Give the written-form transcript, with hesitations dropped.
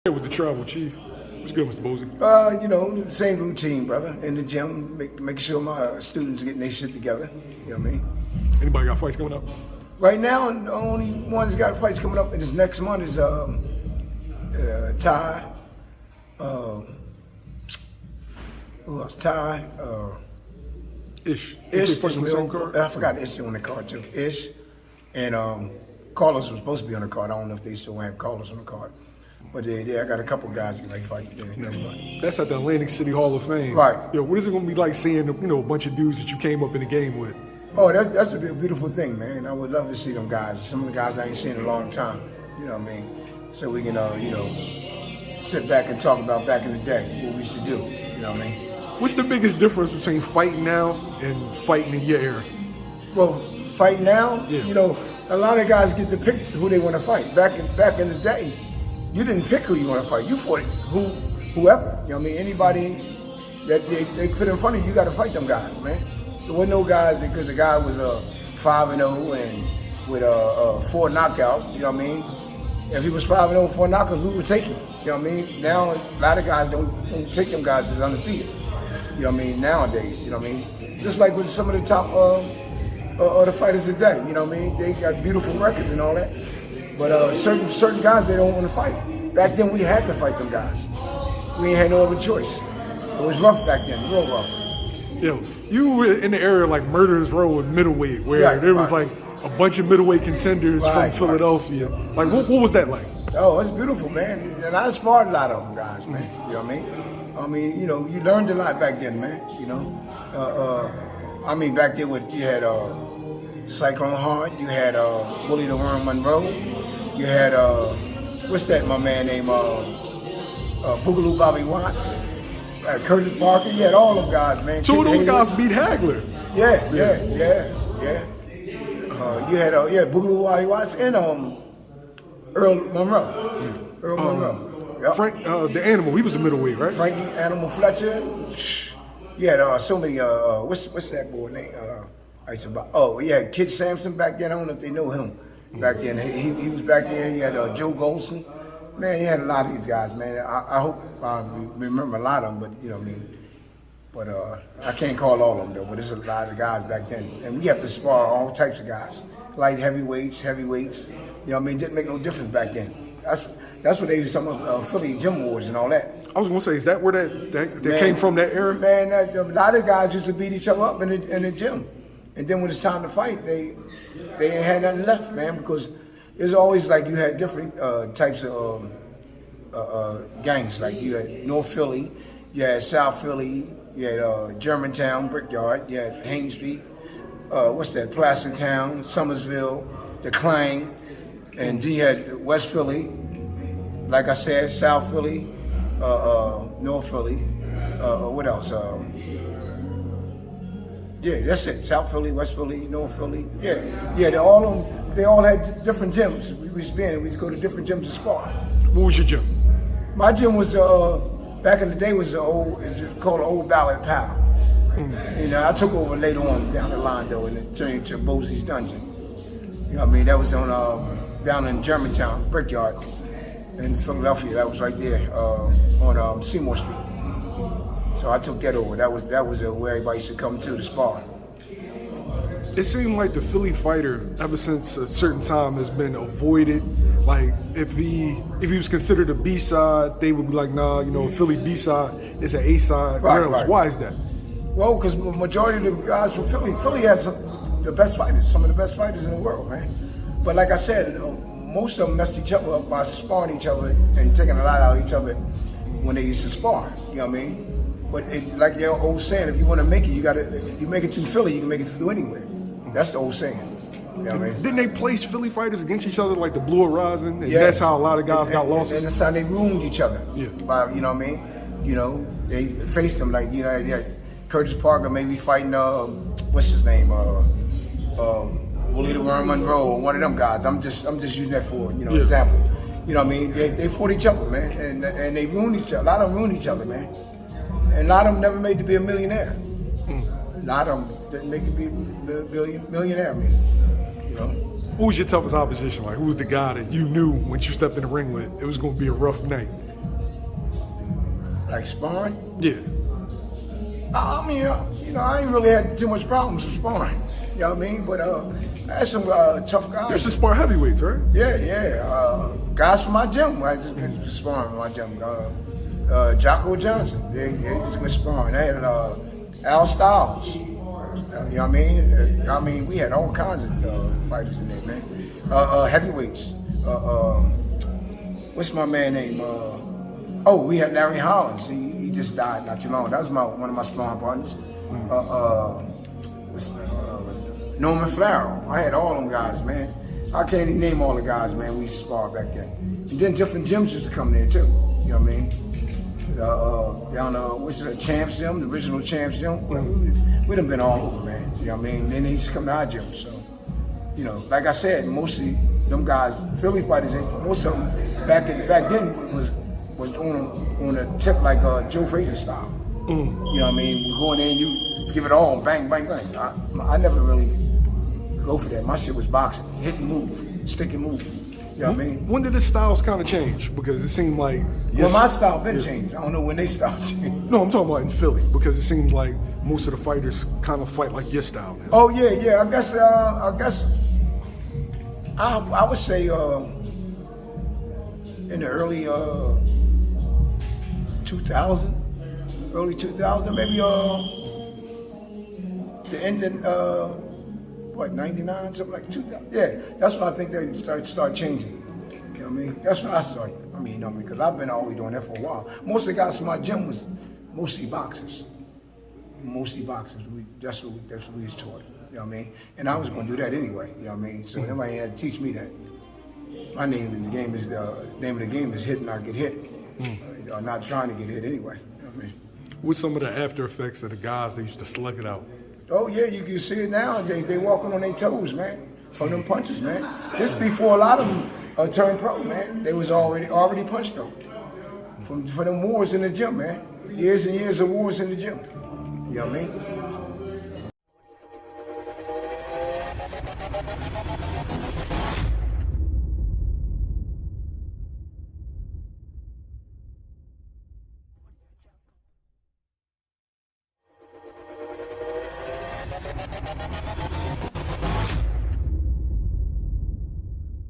With the travel chief. What's good, Mr. Bozy? The same routine, brother. In the gym, making sure my students getting their shit together. You know what I mean? Anybody got fights coming up? Right now, the only ones that got fights coming up in this next month is Ty. Who else? Ty. Ish. Ish. On the same card? I forgot Ish on the card too. Ish. And Carlos was supposed to be on the card. I don't know if they still have Carlos on the card. But yeah, I got a couple guys that like fight. Yeah, that's at the Atlantic City Hall of Fame. Right. Yo, what is it going to be like seeing, a bunch of dudes that you came up in the game with? Oh, that's a beautiful thing, man. I would love to see them guys. Some of the guys I ain't seen in a long time. You know what I mean? So we can, sit back and talk about back in the day, what we used to do. You know what I mean? What's the biggest difference between fighting now and fighting in your era? Well, fight now, yeah. A lot of guys get to pick who they want to fight. Back in the day, you didn't pick who you want to fight. You fought whoever. You know what I mean? Anybody that they put in front of you, you got to fight them guys, man. There wasn't no guys because the guy was 5-0 and with 4 knockouts. You know what I mean? If he was 5-0 with 4 knockouts, who would take him? You know what I mean? Now a lot of guys don't take them guys as undefeated. You know what I mean? Nowadays, you know what I mean? Just like with some of the top the fighters today. You know what I mean? They got beautiful records and all that. But certain guys, they don't want to fight. Back then, we had to fight them guys. We ain't had no other choice. It was rough back then, real rough. Yo, you were in the area like Murderers Row and middleweight, where there was like a bunch of middleweight contenders from Philadelphia. Like, what was that like? Oh, it's beautiful, man. And I sparred a lot of them guys, man. You know what I mean? You learned a lot back then, man. Back then, you had Cyclone Hart, you had Willie the Worm Monroe, you had what's that, my man named Boogaloo Bobby Watts, Curtis Parker. You had all them guys, man. Two of those guys beat Hagler. Yeah. You had Boogaloo Bobby Watts and Earl Monroe. Monroe. Yep. Frank, the Animal, he was a middleweight, right? Frankie Animal Fletcher. You had so many. What's that boy name? Kid Sampson back then. I don't know if they know him back then. He was back there. You had Joe Golson. Man, you had a lot of these guys, man. I hope I remember a lot of them, but you know what I mean. But I can't call all of them though. But there's a lot of guys back then, and we have to spar all types of guys, light heavyweights. You know what I mean? It didn't make no difference back then. That's what they used to talk about Philly gym wars and all that. I was gonna say, is that where that came from, that era? Man, a lot of guys used to beat each other up in the gym. And then when it's time to fight, they ain't had nothing left, man, because it's always like you had different types of gangs. Like you had North Philly, you had South Philly, you had Germantown, Brickyard, you had Hainesville, Placertown, Summersville, the Clang, and then you had West Philly, like I said, South Philly, North Philly, what else? That's it. South Philly, West Philly, North Philly. They all had different gyms. We used to go to different gyms to spar. What was your gym? My gym was back in the day was called Old Ballard Apparel. I took over later on down the line though, and it turned into Bozy's Dungeon. You know what I mean? That was on down in Germantown, Brickyard, in Philadelphia. That was right there on Seymour Street. So I took that over. That was where everybody should come to spar. It seemed like the Philly fighter, ever since a certain time, has been avoided. Like if he was considered a B-side, they would be like, nah, Philly B-side is an A-side. Right. Why is that? Well, because the majority of the guys from Philly has some of the best fighters in the world, man. But like I said, most of them messed each other up by sparring each other and taking a lot out of each other when they used to spar. You know what I mean? But like your old saying, if you want to make it, if you make it through Philly, you can make it through anywhere. That's the old saying. You know what I mean? Didn't they place Philly fighters against each other like the Blue Horizon? And that's how a lot of guys got lost. And that's how they ruined each other. Yeah. You know what I mean? They faced them like, Curtis Parker maybe fighting, what's his name? Willie the Worm Monroe, or one of them guys. I'm just using that for, example. You know what I mean? They fought each other, man. And they ruined each other. A lot of them ruined each other, man. And a lot of them never made to be a millionaire. A lot of them didn't make it be a millionaire, man. Who was your toughest opposition? Like, who was the guy that you knew once you stepped in the ring with, it was going to be a rough night? Like sparring? Yeah. I mean, I ain't really had too much problems with sparring. You know what I mean? But I had some tough guys. You used to spar heavyweights, right? Yeah. Guys from my gym. I just been sparring from my gym. Jocko Johnson. He was good sparring. I had Al Styles. You know what I mean? We had all kinds of fighters in there, man. Heavyweights. What's my man name? We had Larry Hollins. He just died not too long. That was one of my sparring partners. Norman Farrell. I had all them guys, man. I can't even name all the guys, man. We used to spar back then. And then different gyms used to come there too. You know what I mean? Down which is the Champs Gym, the original Champs Gym. We done been all over, man. You know what I mean? Then they used to come to our gym. So, like I said, mostly them guys, Philly fighters, most of them back then was on a tip like Joe Frazier style. You know what I mean? We go in there and you give it all, bang, bang, bang. I never really go for that. My shit was boxing, hit and move, stick and move. You know what I mean? When did the styles kind of change? Because it seemed like... Well, my style been changed. I don't know when they stopped changing. No, I'm talking about in Philly, because it seems like most of the fighters kind of fight like your style now. Oh, yeah. I guess I would say in the early 2000, maybe the end of 99, something like 2000. Yeah, that's when I think they start changing. You know what I mean? That's when I started. Because I've been always doing that for a while. Most of the guys from my gym was mostly boxers. That's what we was taught. You know what I mean? And I was going to do that anyway. You know what I mean? So nobody had to teach me that. My name of the game is hit and not get hit. Not trying to get hit anyway. You know what I mean? What's some of the after effects of the guys that used to slug it out? Oh yeah, you can see it nowadays. They walking on their toes, man, from them punches, man. This before a lot of them turned pro, man. They was already punched though. For them wars in the gym, man. Years and years of wars in the gym. You know what I mean?